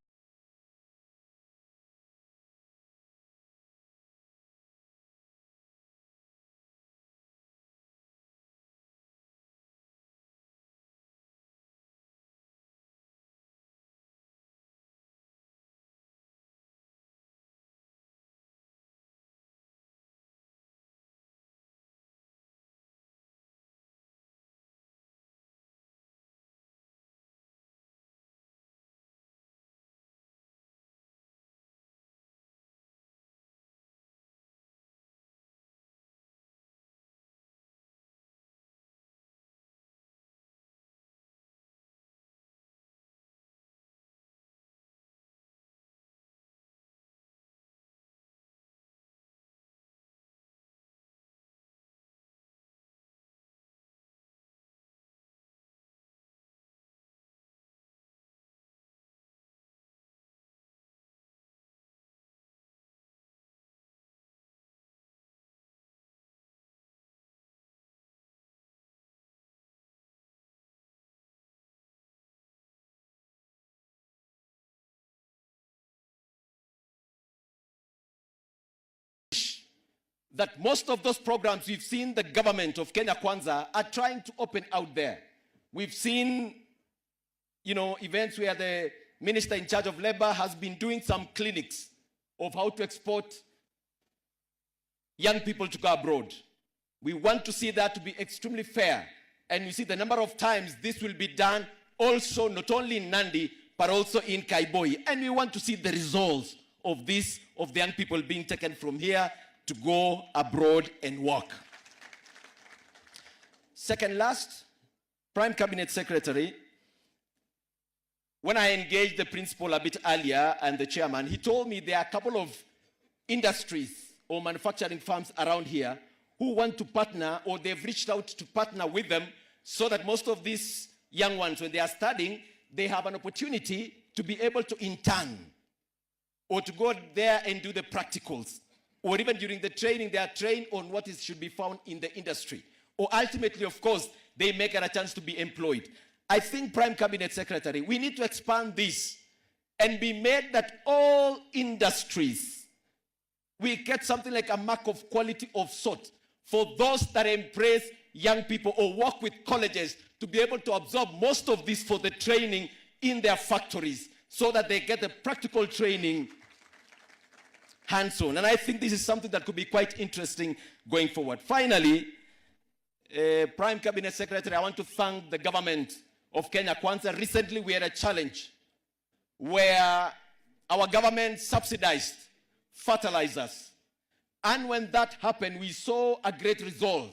that most of those programs we've seen the government of Kenya Kwanza are trying to open out there. We've seen, events where the minister in charge of labor has been doing some clinics of how to export young people to go abroad. We want to see that to be extremely fair. And you see the number of times this will be done also not only in Nandi, but also in Kaiboi. And we want to see the results of this, of the young people being taken from here to go abroad and work. Second last, Prime Cabinet Secretary, when I engaged the principal a bit earlier and the chairman, he told me there are a couple of industries or manufacturing firms around here who want to partner, or they've reached out to partner with them so that most of these young ones, when they are studying, they have an opportunity to be able to intern or to go there and do the practicals. Or even during the training, they are trained on what should be found in the industry. Or ultimately, of course, they make it a chance to be employed. I think, Prime Cabinet Secretary, we need to expand this and be made that all industries, we get something like a mark of quality of sort for those that embrace young people or work with colleges to be able to absorb most of this for the training in their factories so that they get the practical training hands-on. And I think this is something that could be quite interesting going forward. Finally, Prime Cabinet Secretary, I want to thank the government of Kenya Kwanza. Recently, we had a challenge where our government subsidized fertilizers. And when that happened, we saw a great result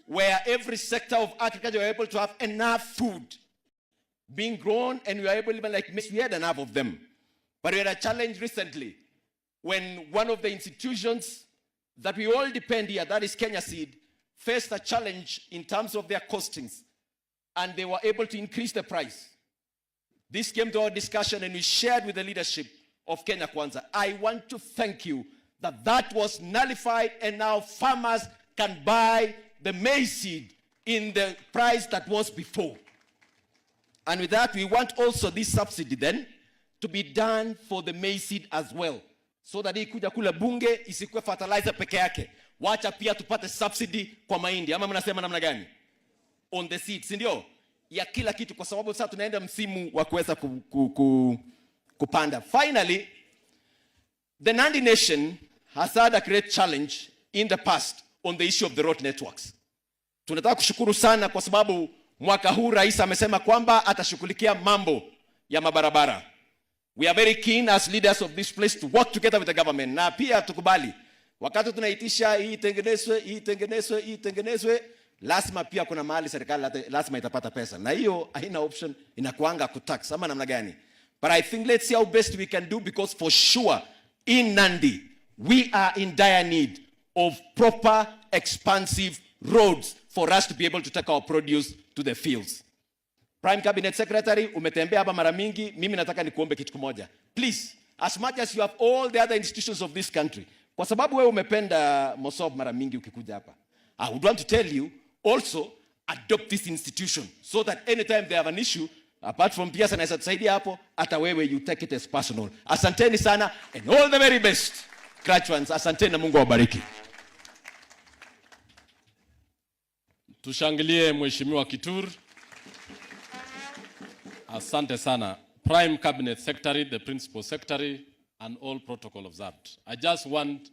where every sector of agriculture were able to have enough food being grown, and we are able, even like we had enough of them. But we had a challenge recently when one of the institutions that we all depend here, that is Kenya Seed, faced a challenge in terms of their costings, and they were able to increase the price. This came to our discussion, and we shared with the leadership of Kenya Kwanza. I want to thank you that was nullified, and now farmers can buy the maize seed in the price that was before. And with that, we want also this subsidy then to be done for the maize seed as well, so that ikuja kula bunge isikuwe fertilizer peke yake. Wacha pia tupate subsidy kwa mahindi. Ama mnasema namna gani? On the seeds, ndio? Ya kila kitu, kwa sababu sasa tunaenda msimu wa kuweza kupanda. Finally, the Nandi nation has had a great challenge in the past on the issue of the road networks. Tunataka kushukuru sana kwa sababu mwaka huu rais amesema kwamba atashughulikia mambo ya mabarabara. We are very keen as leaders of this place to work together with the government. Na pia tukubali, wakati tunaitisha hii tengenezwe, lazima pia kuna mahali serikali lazima itapata pesa. Na hiyo haina option, inakuanga kutax ama namna gani. But I think let's see how best we can do, because for sure in Nandi we are in dire need of proper expansive roads for us to be able to take our produce to the fields. Prime Cabinet Secretary, umetembea hapa mara mingi, mimi nataka nikuombe kitu kimoja. Please, as much as you have all the other institutions of this country, kwa sababu wewe umependa Mosob mara mingi ukikuja hapa, I would want to tell you, also adopt this institution so that anytime they have an issue, apart from Piasa na isatusaidia hapo, hata wewe you take it as personal. Asanteni sana, and all the very best graduates. Asanteni na Mungu awabariki. Tushangilie Mheshimiwa Kitur. Asante sana. Prime Cabinet Secretary, the Principal Secretary, and all protocol observed. I just want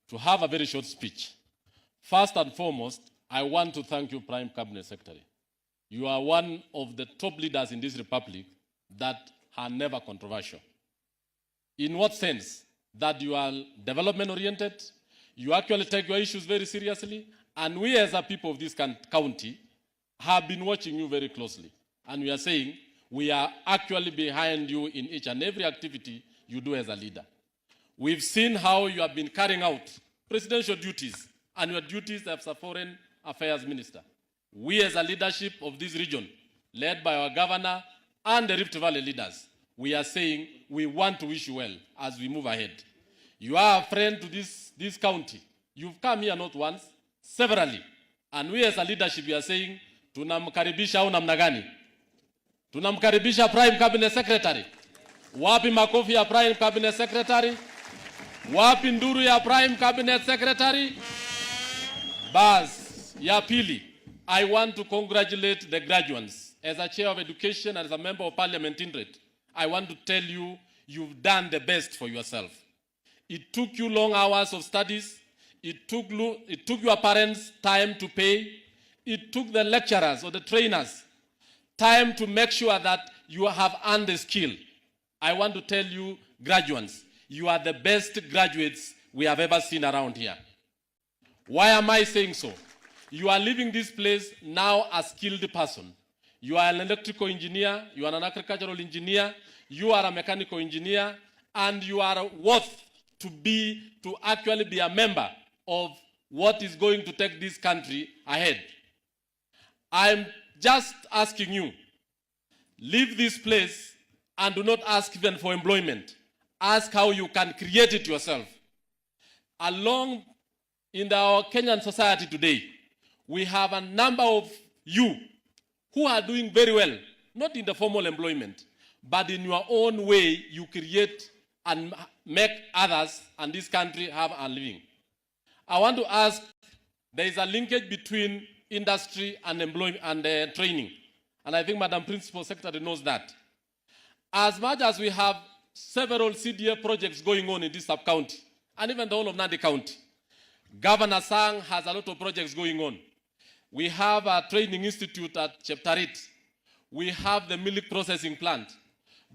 to have a very short speech. First and foremost, I want to thank you, Prime Cabinet Secretary. You are one of the top leaders in this republic that are never controversial. In what sense? That you are development-oriented, you actually take your issues very seriously, and we as a people of this county have been watching you very closely. And we are saying we are actually behind you in each and every activity you do as a leader. We've seen how you have been carrying out presidential duties and your duties as a foreign affairs minister. We as a leadership of this region, led by our governor and the Rift Valley leaders, we are saying we want to wish you well as we move ahead. You are a friend to this county. You've come here not once, severally. And we as a leadership, we are saying, tunamkaribisha au namna gani? Tunamkaribisha Prime Cabinet Secretary. Wapi makofi ya Prime Cabinet Secretary? Wapi nduru ya Prime Cabinet Secretary? Bas, ya pili, I want to congratulate the graduates. As a chair of education and as a member of parliament in Red, I want to tell you, you've done the best for yourself. It took you long hours of studies. It took your parents time to pay. It took the lecturers or the trainers time to make sure that you have earned the skill. I want to tell you, graduates, you are the best graduates we have ever seen around here. Why am I saying so? You are leaving this place now a skilled person. You are an electrical engineer, you are an agricultural engineer, you are a mechanical engineer, and you are worth to actually be a member of what is going to take this country ahead. I'm just asking you, leave this place and do not ask even for employment. Ask how you can create it yourself. Along in our Kenyan society today, we have a number of you who are doing very well, not in the formal employment, but in your own way, you create and make others and this country have a living. I want to ask, there is a linkage between industry and employment and training. And I think Madam Principal Secretary knows that. As much as we have several CDA projects going on in this sub-county, and even the whole of Nandi County, Governor Sang has a lot of projects going on. We have a training institute at Cheptarit. We have the milk processing plant.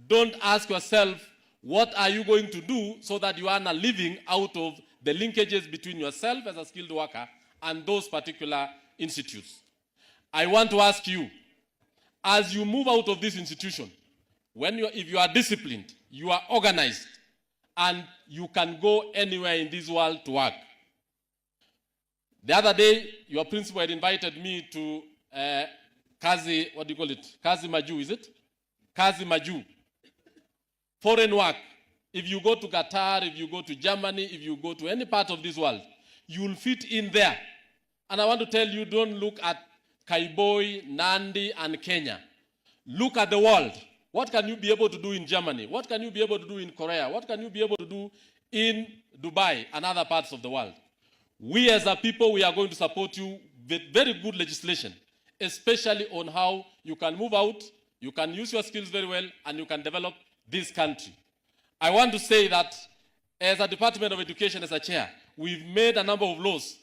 Don't ask yourself, what are you going to do so that you earn a living out of the linkages between yourself as a skilled worker and those particular institutes? I want to ask you, as you move out of this institution, if you are disciplined, you are organized, and you can go anywhere in this world to work. The other day, your principal had invited me to Kazi, what do you call it? Kazi Maju, is it? Kazi Maju. Foreign work. If you go to Qatar, if you go to Germany, if you go to any part of this world, you will fit in there. And I want to tell you, don't look at Kaiboi, Nandi, and Kenya. Look at the world. What can you be able to do in Germany? What can you be able to do in Korea? What can you be able to do in Dubai and other parts of the world? We as a people, we are going to support you with very good legislation, especially on how you can move out, you can use your skills very well, and you can develop this country. I want to say that as a Department of Education, as a chair, we've made a number of laws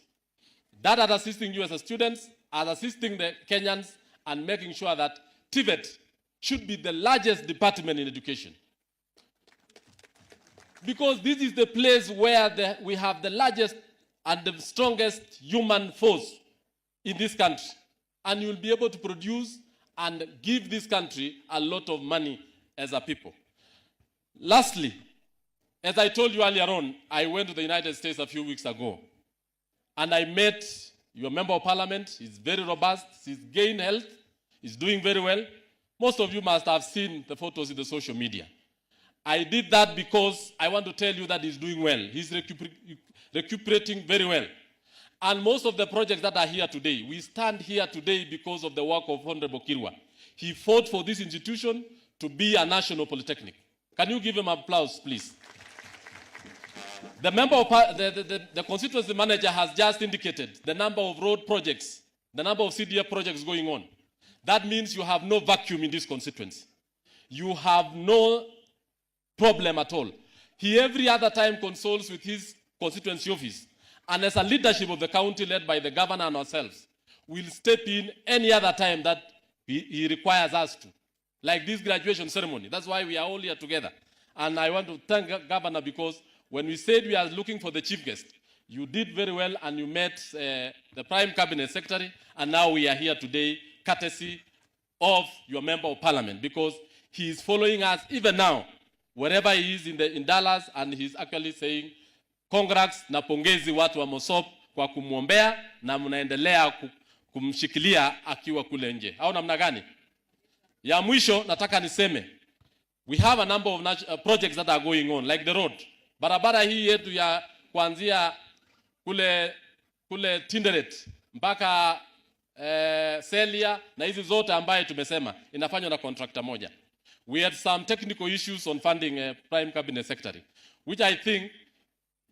that are assisting you as a students, are assisting the Kenyans, and making sure that TVET should be the largest department in education. Because this is the place where we have the largest and the strongest human force in this country. And you'll be able to produce and give this country a lot of money as a people. Lastly, as I told you earlier on, I went to the United States a few weeks ago. And I met your member of parliament. He's very robust. He's gained health. He's doing very well. Most of you must have seen the photos in the social media. I did that because I want to tell you that he's doing well. He's recuperating very well. And most of the projects that are here today, we stand here today because of the work of Honorable Kirwa. He fought for this institution to be a national polytechnic. Can you give him applause, please? The member of the constituency manager has just indicated the number of road projects, the number of CDF projects going on. That means you have no vacuum in this constituency. You have no problem at all. He every other time consults with his constituency office. And as a leadership of the county led by the governor and ourselves, we'll step in any other time that he requires us to. Like this graduation ceremony. That's why we are all here together. And I want to thank the governor because when we said we are looking for the chief guest, you did very well and you met the Prime Cabinet Secretary, and now we are here today courtesy of your member of parliament because he is following us even now, wherever he is in Dallas, and he's actually saying, congrats na pongezi watu wa Mosop kwa kumwombea na mnaendelea kumshikilia akiwa kule nje. Au namna gani? Ya mwisho nataka niseme, we have a number of projects that are going on, like the road. Barabara hii yetu ya kuanzia kule Tinderet mpaka Celia na hizi zote ambaye tumesema inafanywa na contractor moja. We had some technical issues on funding Prime Cabinet Secretary, which I think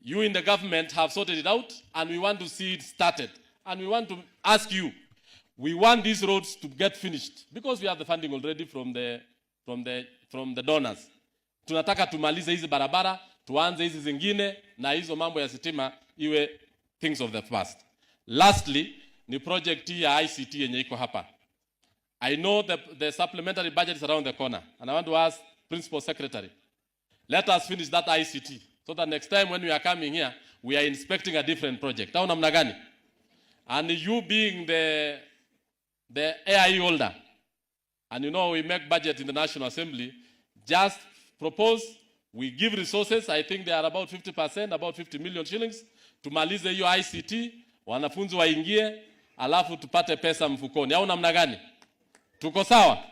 you in the government have sorted it out, and we want to see it started. And we want to ask you, we want these roads to get finished because we have the funding already from the donors. Tunataka tumalize hizi barabara, tuanze hizi zingine, na hizo mambo ya sitima iwe things of the past. Lastly, ni project ya ICT yenye iko hapa. I know the supplementary budget is around the corner, and I want to ask Principal Secretary, let us finish that ICT so that next time when we are coming here, we are inspecting a different project. Au namna gani? And you being the AIE holder, and you know we make budget in the National Assembly, just propose, we give resources, I think they are about 50%, about 50 million shillings, tumalize hiyo ICT, wanafunzi waingie, alafu tupate pesa mfukoni. Au namna gani? Tuko sawa?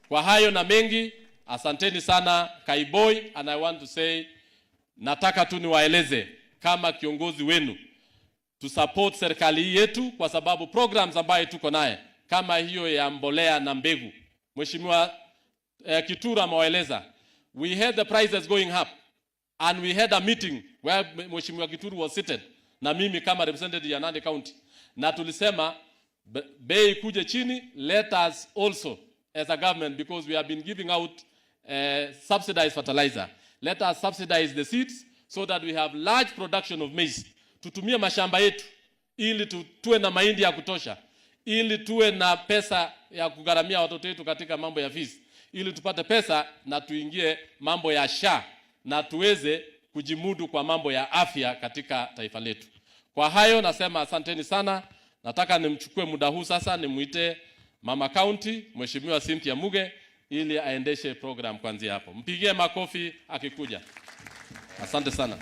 Kwa hayo na mengi, asanteni sana Kaiboi, and I want to say, nataka tu niwaeleze kama kiongozi wenu, to support serikali yetu kwa sababu programs ambaye tuko naye, kama hiyo ya mbolea na mbegu. Mheshimiwa Kitura amewaeleza, we had the prices going up, and we had a meeting where Mheshimiwa Kituru was seated, na mimi kama representative ya Nandi County, na tulisema bei kuje chini, let us also as a government, because we have been giving out subsidized fertilizer, let us subsidize the seeds so that we have large production of maize. Tutumie mashamba yetu ili tuwe na mahindi ya kutosha, ili tuwe na pesa ya kugharamia watoto wetu katika mambo ya fees, ili tupate pesa na tuingie mambo ya SHA na tuweze kujimudu kwa mambo ya afya katika taifa letu. Kwa hayo nasema asanteni sana. Nataka nimchukue muda huu sasa nimuite Mama County, Mheshimiwa Cynthia Muge, ili aendeshe program kuanzia hapo. Mpigie makofi akikuja. Asante sana.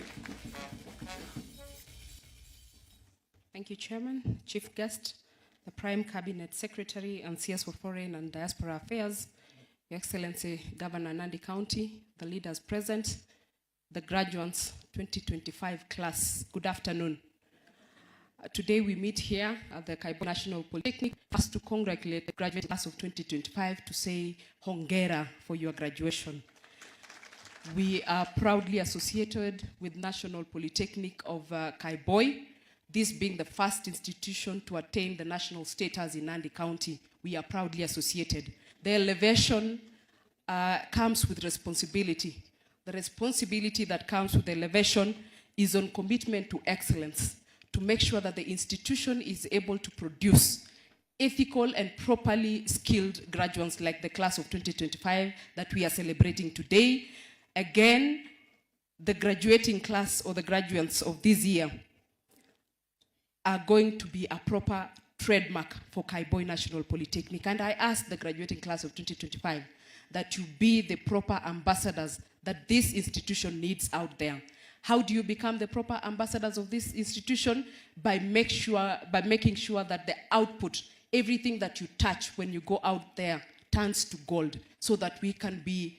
Thank you, Chairman, Chief Guest, the Prime Cabinet Secretary and CS for Foreign and Diaspora Affairs, Your Excellency Governor Nandi County, the leaders present, the graduates 2025 class. Good afternoon. Today we meet here at the Kaiboi National Polytechnic first to congratulate the graduate class of 2025 to say hongera for your graduation. We are proudly associated with National Polytechnic of Kaiboi, this being the first institution to attain the national status in Nandi County. We are proudly associated. The elevation comes with responsibility. The responsibility that comes with the elevation is on commitment to excellence, to make sure that the institution is able to produce ethical and properly skilled graduates like the class of 2025 that we are celebrating today. Again, the graduating class or the graduates of this year are going to be a proper trademark for Kaiboi National Polytechnic. And I ask the graduating class of 2025 that you be the proper ambassadors that this institution needs out there. How do you become the proper ambassadors of this institution? By making sure that the output, everything that you touch when you go out there, turns to gold, so that we can be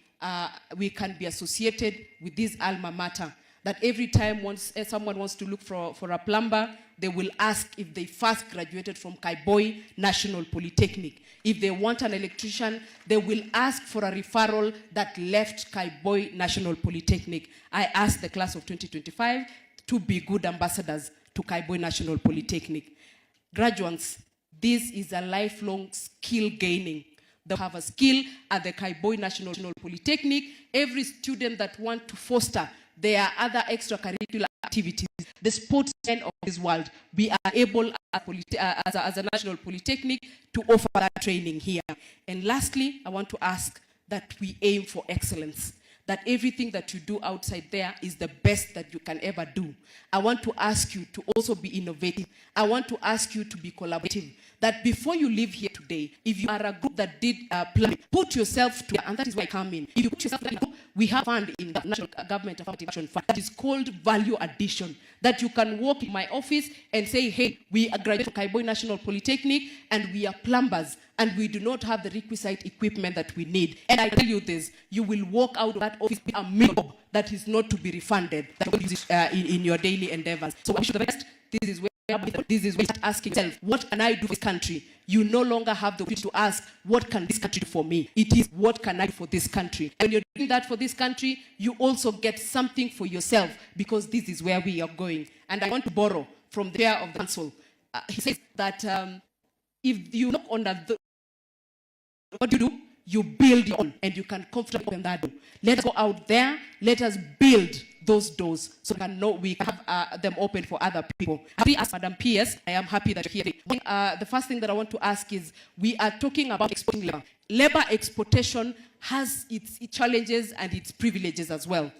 associated with this alma mater. That every time someone wants to look for a plumber, they will ask if they first graduated from Kaiboi National Polytechnic. If they want an electrician, they will ask for a referral that left Kaiboi National Polytechnic. I ask the class of 2025 to be good ambassadors to Kaiboi National Polytechnic. Graduates, this is a lifelong skill gaining. They have a skill at the Kaiboi National Polytechnic. Every student that wants to foster their other extracurricular activities, the sportsmen of this world, we are able as a National Polytechnic to offer that training here. And lastly, I want to ask that we aim for excellence, that everything that you do outside there is the best that you can ever do. I want to ask you to also be innovative. I want to ask you to be collaborative, that before you leave here today, if you are a group that did planning, put yourself together, and that is why I come in. If you put yourself together, we have a fund in the National Government Affirmative Action Fund that is called Value Addition, that you can walk in my office and say, hey, we are graduated from Kaiboi National Polytechnic and we are plumbers and we do not have the requisite equipment that we need. And I tell you this, you will walk out of that office with a million that is not to be refunded, that you will use it in your daily endeavors. So I wish you the best. This is where you start asking yourself, what can I do for this country? You no longer have the opportunity to ask, what can this country do for me? It is, what can I do for this country? And when you're doing that for this country, you also get something for yourself, because this is where we are going. And I want to borrow from the chair of the council. He says that if you knock on the, what do you do? You build your own, and you can comfortably open that door. Let us go out there, let us build those doors so we can have them open for other people. Happy as Madam PS, I am happy that you're here. The first thing that I want to ask is, we are talking about exporting labor. Labor exportation has its challenges and its privileges as well.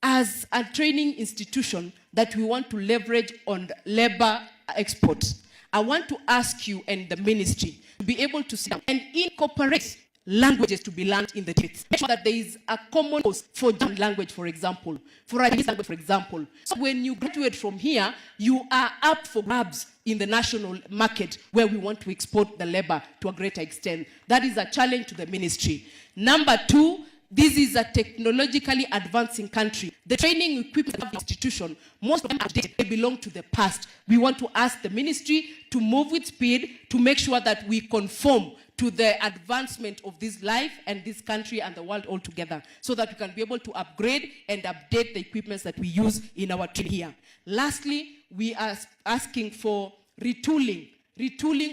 As a training institution that we want to leverage on labor export, I want to ask you and the ministry to be able to sit down and incorporate languages to be learned in the debates. Make sure that there is a common course for German language, for example, for Chinese language, for example. So when you graduate from here, you are up for grabs in the national market where we want to export the labor to a greater extent. That is a challenge to the ministry. Number two, this is a technologically advancing country. The training equipment of the institution, most of them are outdated. They belong to the past. We want to ask the ministry to move with speed to make sure that we conform to the advancement of this life and this country and the world altogether, so that we can be able to upgrade and update the equipments that we use in our training here. Lastly, we are asking for retooling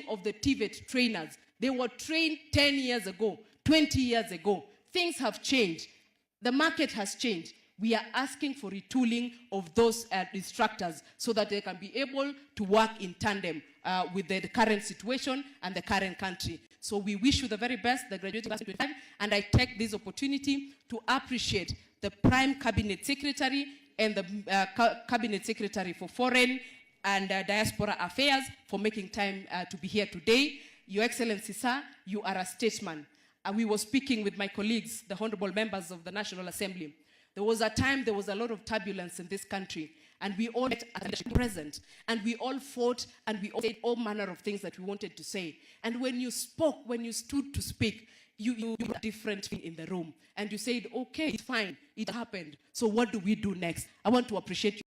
of the TVET trainers. They were trained 10 years ago, 20 years ago. Things have changed. The market has changed. We are asking for retooling of those instructors so that they can be able to work in tandem with the current situation and the current country. So we wish you the very best, the graduating class of 2025, and I take this opportunity to appreciate the Prime Cabinet Secretary and the Cabinet Secretary for Foreign and Diaspora Affairs for making time to be here today. Your Excellency, sir, you are a statesman. We were speaking with my colleagues, the honorable members of the National Assembly. There was a time there was a lot of turbulence in this country, and we all met as present, and we all fought, and we all said all manner of things that we wanted to say. And when you spoke, when you stood to speak, you were different in the room, and you said, okay, it's fine, it happened, so what do we do next? I want to appreciate you.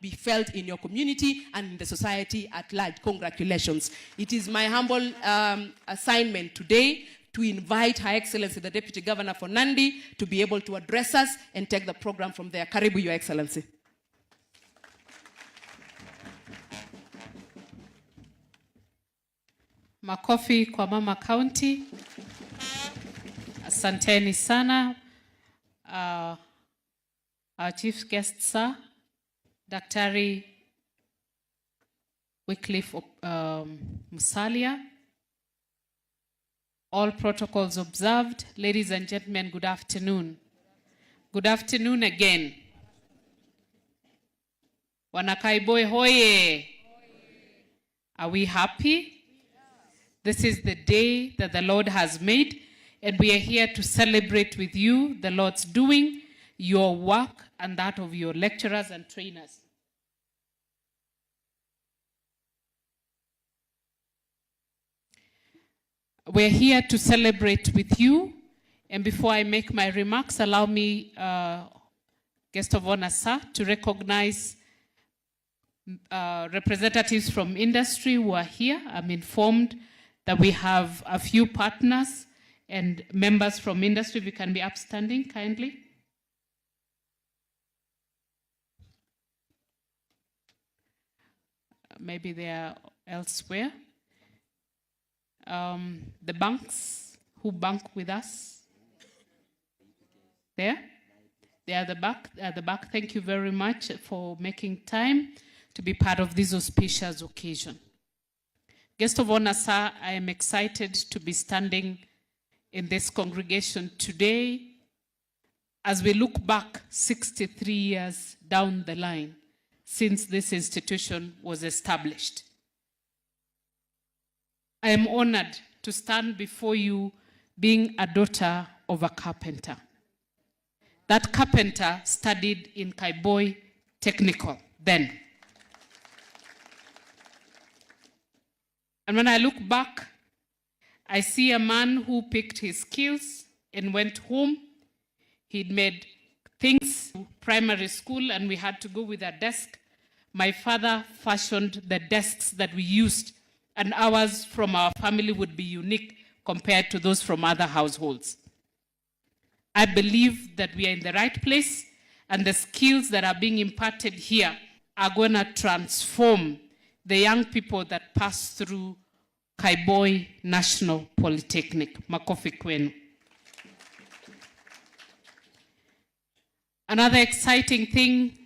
Be felt in your community and in the society at large. Congratulations. It is my humble assignment today to invite Her Excellency, the Deputy Governor for Nandi, to be able to address us and take the program from there. Karibu, Your Excellency. Makofi kwa Mama County. Asanteni sana. Our chief guest, sir, Daktari Wycliffe Musalia. All protocols observed. Ladies and gentlemen, good afternoon. Good afternoon again. Wana Kaiboi hoye. Are we happy? This is the day that the Lord has made, and we are here to celebrate with you the Lord's doing, your work, and that of your lecturers and trainers. We're here to celebrate with you, and before I make my remarks, allow me, guest of honor, sir, to recognize representatives from industry who are here. I'm informed that we have a few partners and members from industry. If you can be upstanding, kindly. Maybe they are elsewhere. The banks who bank with us. There? They are at the back. Thank you very much for making time to be part of this auspicious occasion. Guest of honor, sir, I am excited to be standing in this congregation today as we look back 63 years down the line since this institution was established. I am honored to stand before you being a daughter of a carpenter. That carpenter studied in Kaiboi Technical then. And when I look back, I see a man who picked his skills and went home. He'd made things to primary school, and we had to go with a desk. My father fashioned the desks that we used, and ours from our family would be unique compared to those from other households. I believe that we are in the right place, and the skills that are being imparted here are going to transform the young people that pass through Kaiboi National Polytechnic. Makofi kwenu. Another exciting thing